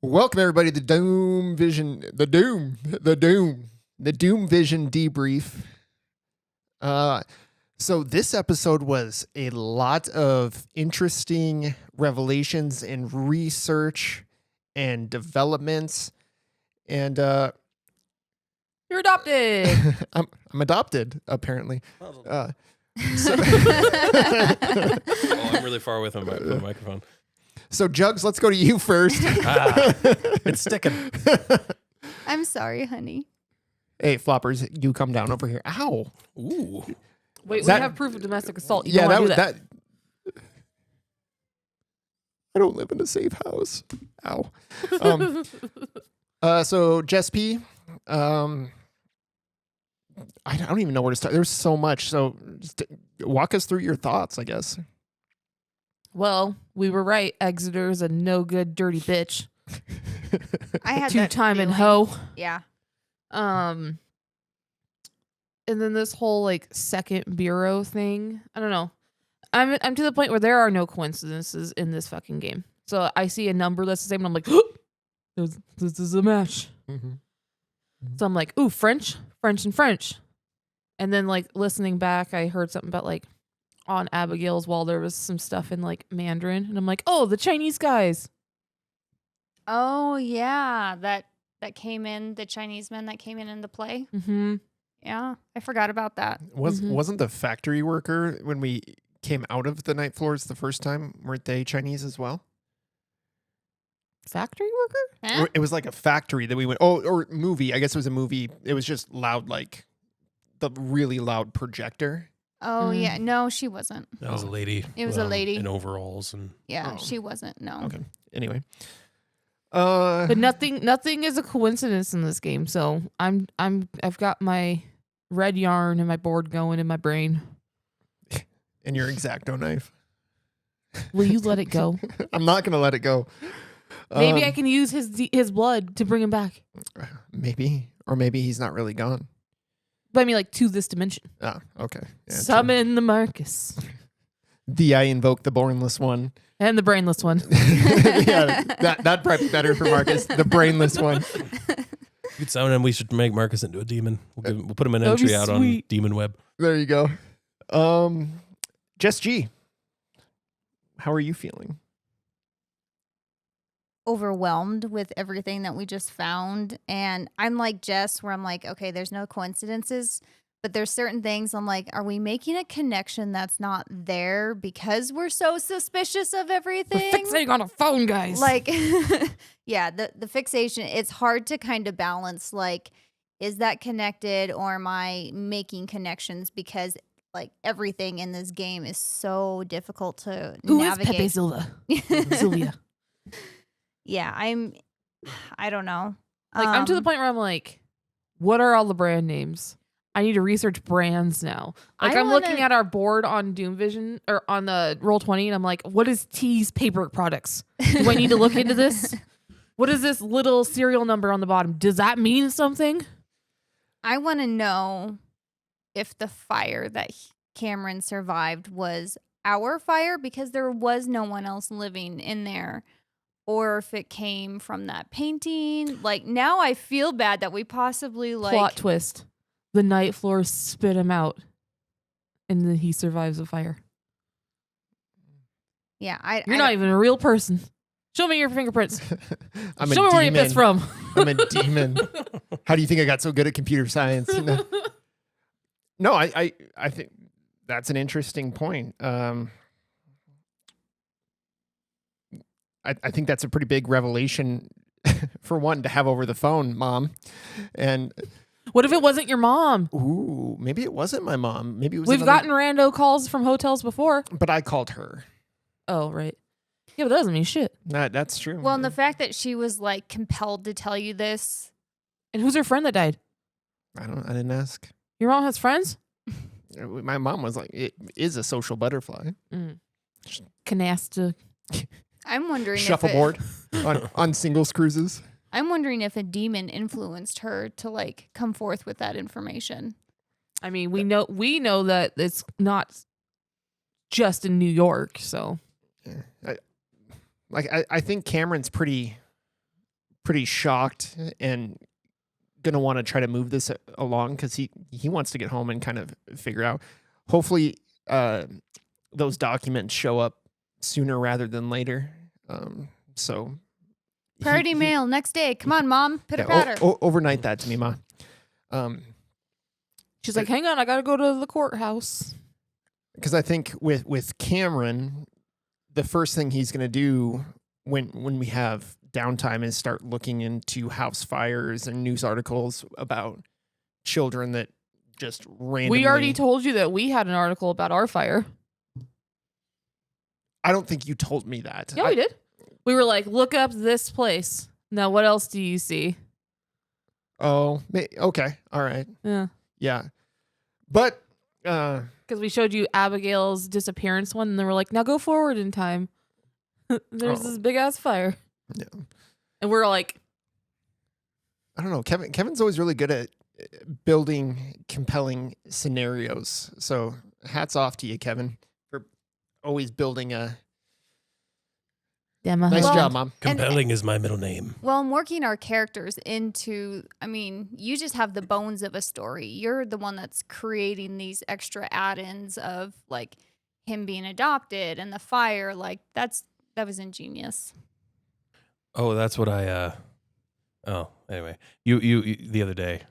Welcome everybody to the Doom Vision Debrief. So this episode was a lot of interesting revelations and research and developments, and you're adopted. I'm adopted apparently. Oh, I'm really far away from the microphone. So Jugs, let's go to you first. It's sticking. I'm sorry, honey. Hey, Floppers, you come down over here. Ow. Ooh. Wait, That- we have proof of domestic assault. You Yeah, don't that wanna was do that. I don't live in a safe house. Ow. So Jess P, I don't even know where to start. There's so much. So just walk us through your thoughts, I guess. Well, we were right. Exeter's a no good, dirty bitch. I had that Two-time and feeling. hoe. Yeah. And then this whole like second bureau thing. I don't know. I'm to the point where there are no coincidences in this fucking game. So I see a number that's the same, and I'm like, this is a match. Mm-hmm. So I'm like, ooh, French. And then like listening back, I heard something about like on Abigail's wall there was some stuff in like Mandarin, and I'm like, oh, the Chinese guys. Oh yeah, that came in, the Chinese men that came in into play. Mm-hmm. Yeah, I forgot about that. Wasn't the factory worker when we came out of the night floors the first time, weren't they Chinese as well? Factory worker? Huh? It was like a factory that we went. Oh, or movie. I guess it was a movie. It was just loud, like the really loud projector. Oh yeah, no, she wasn't. That was a lady. It was a lady. in overalls and. Yeah, Oh. she wasn't. No. Okay. Anyway. But nothing is a coincidence in this game. So I've got my red yarn and my board going in my brain. And your X-Acto knife. Will you let it go? I'm not gonna let it go. Maybe I can use his blood to bring him back. Maybe, or maybe he's not really gone. But I mean, like to this dimension. Ah, okay. Yeah, Summon the Marcus I invoke the bornless one. and the brainless one. Yeah, that probably better for Marcus, the brainless one. You could sound him. We should make Marcus into a demon. We'll put him an That'd be entry out on sweet. Demon Web. There you go. Jess G, how are you feeling? Overwhelmed with everything that we just found, and I'm like Jess, where I'm like, okay, there's no coincidences, but there's certain things I'm like, are we making a connection that's not there because we're so suspicious of everything? We're fixating on a phone, guys. Like, yeah, the fixation, it's hard to kind of balance, like, is that connected, or am I making connections because like everything in this game is so difficult to who is navigate. Pepe Silva? Sylvia. Yeah, I don't know. Like I'm to the point where I'm like, what are all the brand names? I need to research brands now. Like I'm looking at our board on Doom Vision or on the Roll20, and I'm like, what is T's paper products? Do I need to look into this? What is this little serial number on the bottom? Does that mean something? I want to know if the fire that Cameron survived was our fire because there was no one else living in there, or if it came from that painting. Like, now I feel bad that we possibly like Plot twist. The night floors spit him out, and then he survives the fire. Yeah, You're not even a real person. Show me your fingerprints. I'm Show me where you pissed from. I'm a demon. How do you think I got so good at computer science? You know? No, I think that's an interesting point. I think that's a pretty big revelation for one to have over the phone, Mom. And What if it wasn't your mom? Ooh, maybe it wasn't my mom. Maybe it was. We've another- gotten rando calls from hotels before. but I called her. Oh, right. Yeah, but that doesn't mean shit. That's true. Well, and the fact that she was like compelled to tell you this. And who's her friend that died? I didn't ask. Your mom has friends? My mom was like, it is a social butterfly. Canasta. I'm wondering Shuffleboard on singles cruises. I'm wondering if a demon influenced her to like come forth with that information. I mean, we know that it's not just in New York, so I think Cameron's pretty shocked and gonna want to try to move this along because he wants to get home and kind of figure out. Hopefully, those documents show up sooner rather than later. So Priority mail next day. Come on, Mom. Pitter yeah, patter. overnight that to me, Ma. she's like, hang on, I gotta go to the courthouse. Because I think with Cameron, the first thing he's gonna do when we have downtime is start looking into house fires and news articles about children that just randomly. We already told you that we had an article about our fire. I don't think you told me that. Yeah, we did. We were like, look up this place. Now, what else do you see? Oh, okay. All right. Yeah. Yeah. But Because we showed you Abigail's disappearance one, and they were like, now go forward in time. There's this big ass fire. Yeah. And we're like, I don't know. Kevin's always really good at building compelling scenarios. So hats off to you, Kevin, for always building a damn, nice Well, job, Mom. Compelling is my middle name. Well, I'm working our characters into, I mean, you just have the bones of a story. You're the one that's creating these extra add-ins of like him being adopted and the fire. Like that was ingenious. Oh, that's what I. Oh, anyway, you the other day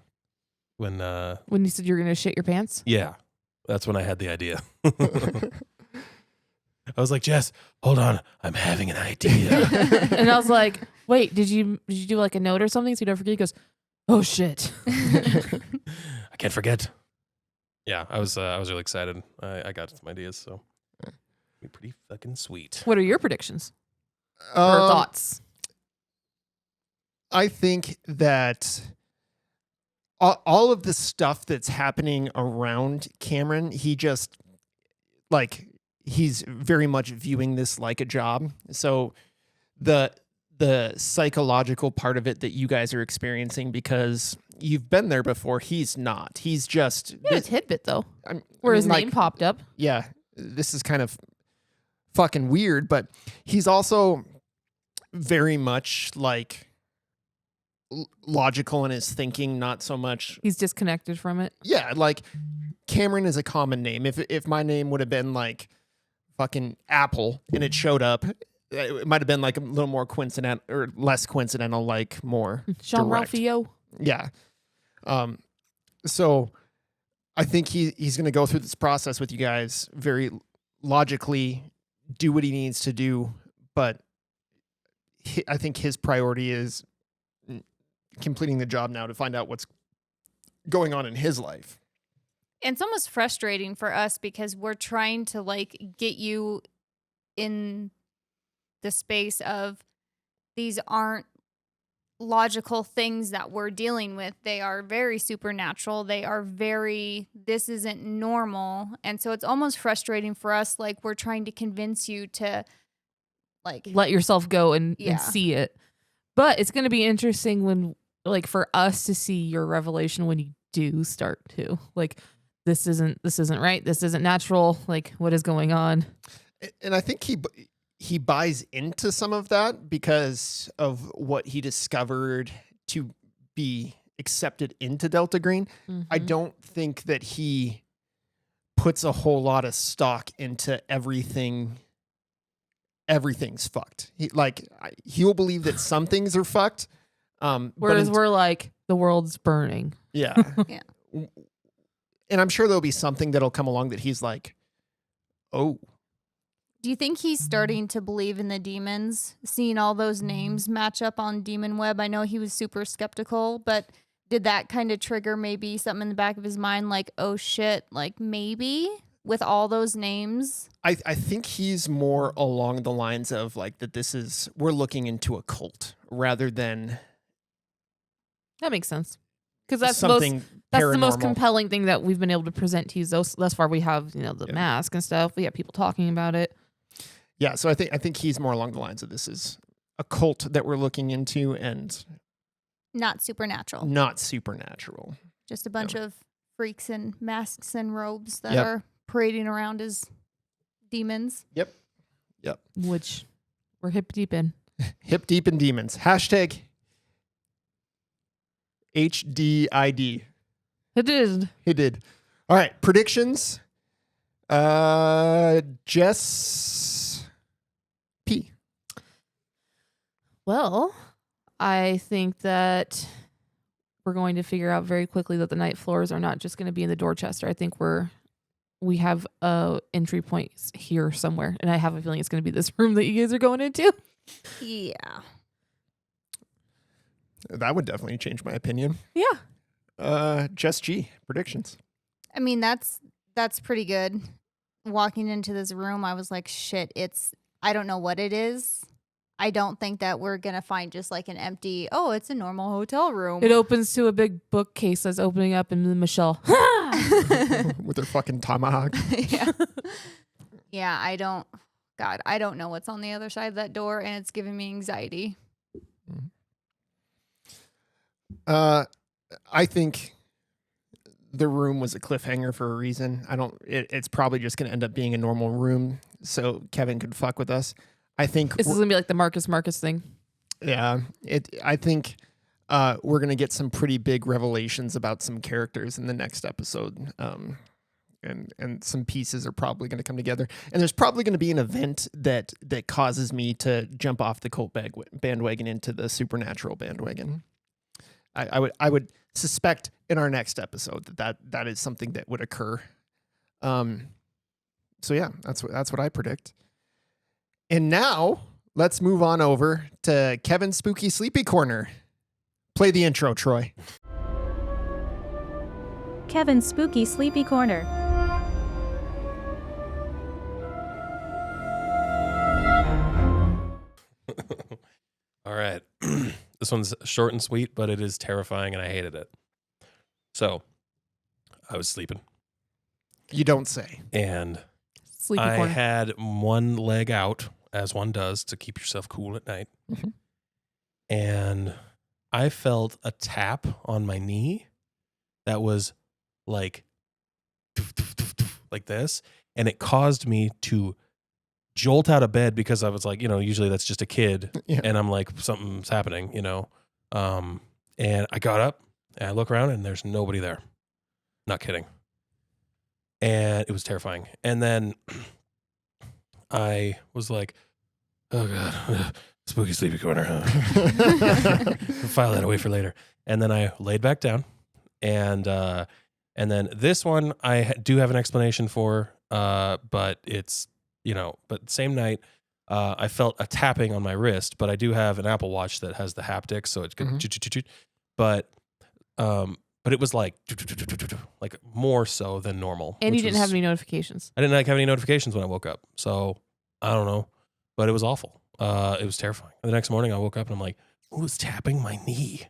when when you said you were gonna shit your pants. yeah, that's when I had the idea. I was like, Jess, hold on, I'm having an idea. And I was like, wait, did you do like a note or something so you don't forget? He goes, oh shit. I can't forget. Yeah, I was really excited. I got some ideas, so be pretty fucking sweet. What are your predictions or Um, thoughts? I think that all of the stuff that's happening around Cameron, he just like he's very much viewing this like a job. So the psychological part of it that you guys are experiencing because you've been there before, he's not. He's just Yeah, a tidbit though, I where mean, his like, name popped up. yeah, this is kind of fucking weird, but he's also very much like logical in his thinking, not so much. He's disconnected from it. Yeah, like Cameron is a common name. If my name would have been like fucking Apple and it showed up, it might have been like a little more coincidental or less coincidental, like more Jean direct. Ralphio. Yeah. So I think he's going to go through this process with you guys very logically, do what he needs to do, but I think his priority is completing the job now to find out what's going on in his life. It's almost frustrating for us because we're trying to like get you in the space of these aren't logical things that we're dealing with. They are very supernatural. They are this isn't normal. And so it's almost frustrating for us. Like we're trying to convince you to like Let yourself go and Yeah. see it. But it's going to be interesting when, like, for us to see your revelation when you do start to like, this isn't right. This isn't natural. Like, what is going on? And I think he buys into some of that because of what he discovered to be accepted into Delta Green. I Mhm. don't think that he puts a whole lot of stock into everything's fucked. He'll believe that some things are fucked. Whereas we're like, the world's burning. yeah. Yeah. And I'm sure there'll be something that'll come along that he's like, oh, Do you think he's starting to believe in the demons, seeing all those names match up on Demon Web? I know he was super skeptical, but did that kind of trigger maybe something in the back of his mind, like, oh shit, like maybe with all those names? I think he's more along the lines of like that we're looking into a cult rather than That makes sense. Because that's something that's the most paranormal. compelling thing that we've been able to present to you thus far. We have, the mask and stuff. We have people talking about it. Yeah, so I think he's more along the lines of this is a cult that we're looking into and Not supernatural. not supernatural. Just a bunch of freaks in masks and robes that Yep. are parading around as demons. Yep. Which we're hip deep in. Hip deep in demons. Hashtag HDID. It is. He did. All right, predictions. Jess P. Well, I think that we're going to figure out very quickly that the night floors are not just going to be in the Dorchester. I think we have entry points here somewhere, and I have a feeling it's going to be this room that you guys are going into. Yeah. That would definitely change my opinion. Yeah. Jess G. Predictions. I mean, that's pretty good. Walking into this room, I was like, shit, I don't know what it is. I don't think that we're going to find just like an empty, it's a normal hotel room. It opens to a big bookcase that's opening up, and then Michelle. With her fucking tomahawk. Yeah. Yeah, I don't know what's on the other side of that door, and it's giving me anxiety. I think the room was a cliffhanger for a reason. It's probably just going to end up being a normal room so Kevin could fuck with us. I think This is going to be like the Marcus thing. yeah, I think we're going to get some pretty big revelations about some characters in the next episode. And some pieces are probably going to come together. And there's probably going to be an event that causes me to jump off the cult bandwagon into the supernatural bandwagon. I would suspect in our next episode that is something that would occur. So yeah, that's what I predict. And now let's move on over to Kevin's Spooky Sleepy Corner. Play the intro, Troy. Kevin's Spooky Sleepy Corner. All right. This one's short and sweet, but it is terrifying, and I hated it. So, I was sleeping, You don't say. and Sleepy I corner. had one leg out, as one does, to keep yourself cool at night. Mhm. And I felt a tap on my knee that was like, like this, and it caused me to jolt out of bed because I was like, usually that's just a kid. Yeah. And I'm like, something's happening, and I got up and I look around and there's nobody there. Not kidding. And it was terrifying. And then I was like, oh God, spooky sleepy corner. File that away for later. And then I laid back down, and then this one I do have an explanation for, but it's, but same night, I felt a tapping on my wrist, but I do have an Apple Watch that has the haptics, so it's good. Mhm. But it was like more so than normal. And you which didn't was- have any notifications. I didn't have any notifications when I woke up, so I don't know, but it was awful. It was terrifying. And the next morning, I woke up and I'm like, "Who was tapping my knee?"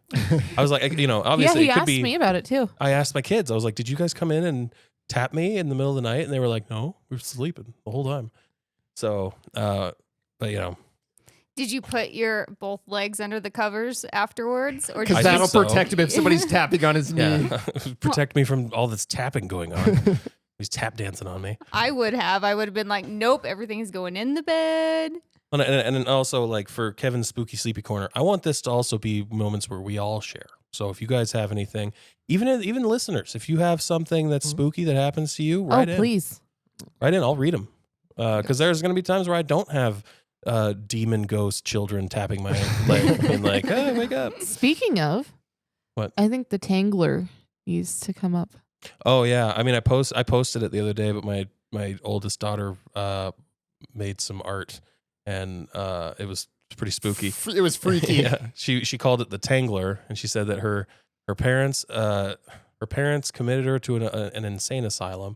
I was like, obviously He it could asked be. me about it too. I asked my kids. I was like, "Did you guys come in and tap me in the middle of the night?" And they were like, "No, we were sleeping the whole time." So, but Did you put your both legs under the covers afterwards, or Because I did think that'll so. protect him if somebody's tapping on his knee. yeah, protect me from all this tapping going on. He's tap dancing on me. I would have been like, nope, everything's going in the bed. And then also, like, for Kevin's Spooky Sleepy Corner, I want this to also be moments where we all share. So if you guys have anything, even listeners, if you have something that's spooky that happens to you, write in. Please. Write in. I'll read them. Because there's going to be times where I don't have demon ghost children tapping my leg and like, "Hey, wake up." Speaking of, What? I think the Tangler needs to come up. Oh yeah, I mean, I posted it the other day, but my oldest daughter made some art, and it was pretty spooky. It was freaky. Yeah, she called it the Tangler, and she said that her Her parents committed her to an insane asylum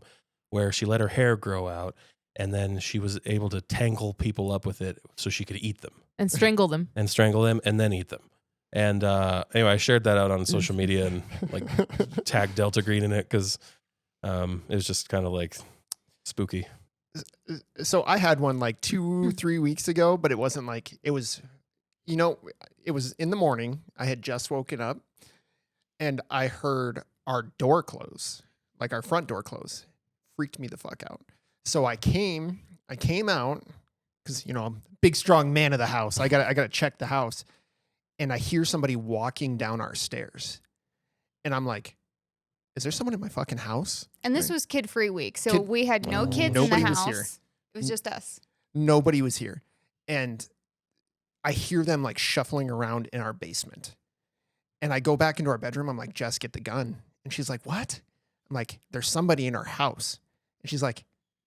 where she let her hair grow out, and then she was able to tangle people up with it so she could eat them And strangle them. and strangle them and then eat them. And anyway, I shared that out on social media and like tagged Delta Green in it because it was just kind of like spooky. So I had one like 2-3 weeks ago, but it wasn't like it was, it was in the morning. I had just woken up and I heard our door close, like our front door close. Freaked me the fuck out. So I came out because, I'm a big, strong man of the house. I got to check the house. And I hear somebody walking down our stairs. And I'm like, is there someone in my fucking house? And this was kid-free week, so we had no kids Nobody in the was house. here. It was just us. Nobody was here. And I hear them like shuffling around in our basement. And I go back into our bedroom. I'm like, Jess, get the gun. And she's like, what? I'm like, there's somebody in our house. And she's like,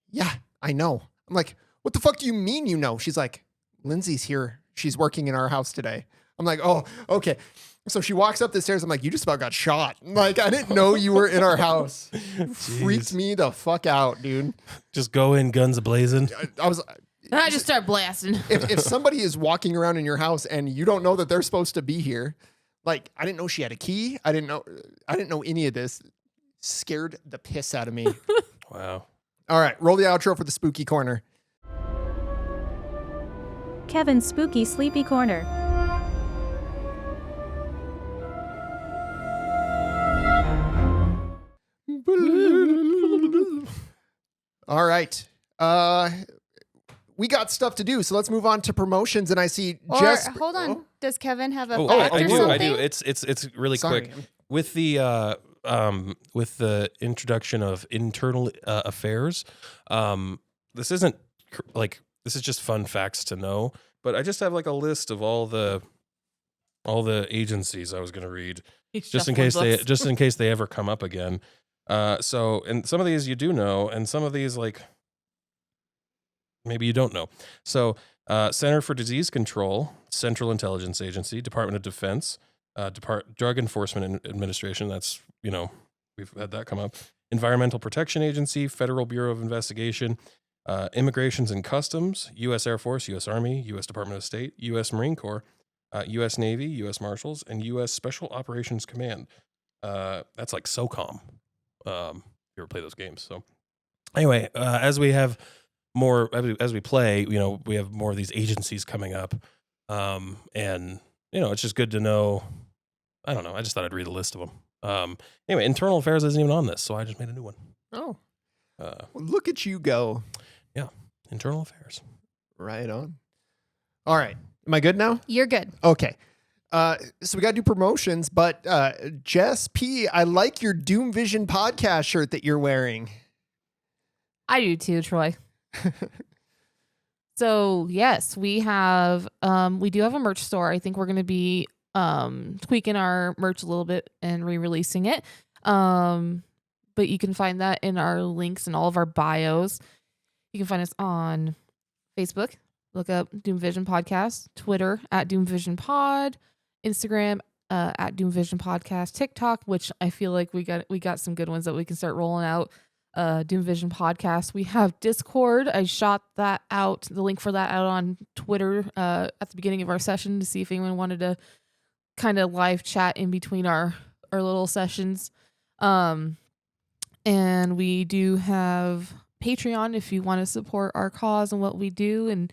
yeah, I know. I'm like, what the fuck do you mean you know? She's like, Lindsay's here. She's working in our house today. I'm like, oh, okay. So she walks up the stairs. I'm like, you just about got shot. Like, I didn't know you were in our house. Freaked me the fuck out, dude. Just go in guns a-blazing. I just start blasting. If somebody is walking around in your house and you don't know that they're supposed to be here, like, I didn't know she had a key. I didn't know any of this. Scared the piss out of me. Wow. All right, roll the outro for the spooky corner. Kevin's Spooky Sleepy Corner. All right. We got stuff to do, so let's move on to promotions. And I see Jess. Hold on. Oh. Does Kevin have a Oh, fact I or do. something? I do. It's really Sorry. quick. With the introduction of internal affairs, this isn't this is just fun facts to know. But I just have like a list of all the agencies I was going to read, just in case they ever come up again. So, and some of these you do know, and some of these like maybe you don't know. So, Center for Disease Control, Central Intelligence Agency, Department of Defense, Drug Enforcement Administration. That's, we've had that come up. Environmental Protection Agency, Federal Bureau of Investigation, Immigrations and Customs, U.S. Air Force, U.S. Army, U.S. Department of State, U.S. Marine Corps, U.S. Navy, U.S. Marshals, and U.S. Special Operations Command. That's like SOCOM. If you ever play those games. So anyway, as we have more, as we play, we have more of these agencies coming up. And it's just good to know. I don't know. I just thought I'd read a list of them. Anyway, Internal Affairs isn't even on this, so I just made a new one. Oh, look at you go. Yeah. Internal Affairs. Right on. All right. Am I good now? You're good. Okay. So we got to do promotions, but Jess P., I like your Doom Vision podcast shirt that you're wearing. I do too, Troy. So yes, we do have a merch store. I think we're going to be tweaking our merch a little bit and re-releasing it. But you can find that in our links and all of our bios. You can find us on Facebook. Look up Doom Vision Podcast, Twitter at Doom Vision Pod, Instagram at Doom Vision Podcast, TikTok, which I feel like we got some good ones that we can start rolling out. Doom Vision Podcast. We have Discord. I shot that out, the link for that out on Twitter at the beginning of our session to see if anyone wanted to kind of live chat in between our little sessions. And we do have Patreon if you want to support our cause and what we do and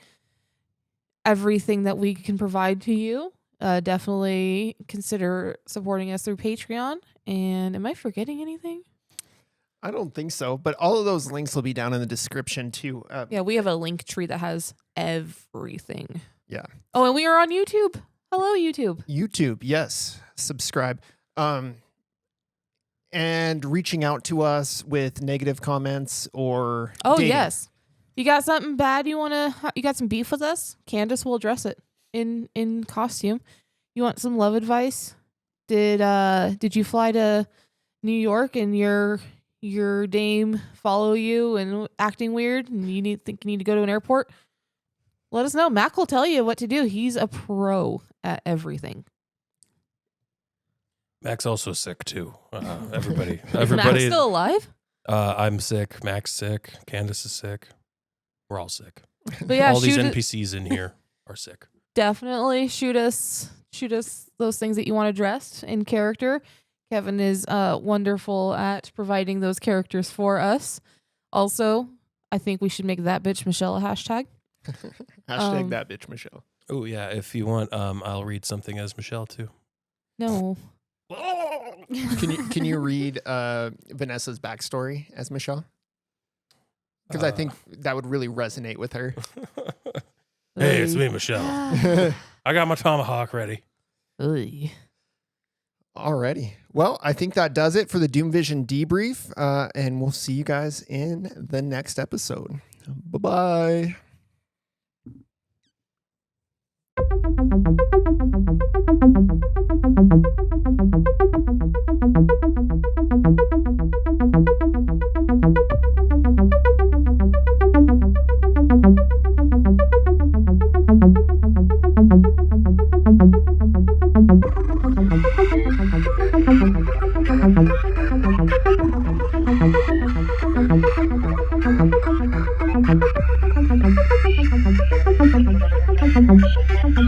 everything that we can provide to you. Definitely consider supporting us through Patreon. And am I forgetting anything? I don't think so, but all of those links will be down in the description too. Yeah, we have a link tree that has everything. Yeah. Oh, and we are on YouTube. Hello, YouTube. YouTube, yes. Subscribe. And reaching out to us with negative comments or dating. Yes. You got something bad you got some beef with us? Candace will address it in costume. You want some love advice? Did you fly to New York and your dame follow you and acting weird and think you need to go to an airport? Let us know. Mac will tell you what to do. He's a pro at everything. Mac's also sick too. Everybody, Is Max still alive? I'm sick. Mac's sick. Candace is sick. We're all sick. But yeah, all these NPCs in here are sick. Definitely shoot us those things that you want addressed in character. Kevin is wonderful at providing those characters for us. Also, I think we should make that bitch Michelle a hashtag. Hashtag that bitch Michelle. Oh yeah, if you want, I'll read something as Michelle too. No. Can you read Vanessa's backstory as Michelle? Because I think that would really resonate with her. Hey, it's me, Michelle. I got my tomahawk ready. Alrighty. Well, I think that does it for the Doom Vision debrief, and we'll see you guys in the next episode. Bye-bye. Thank you.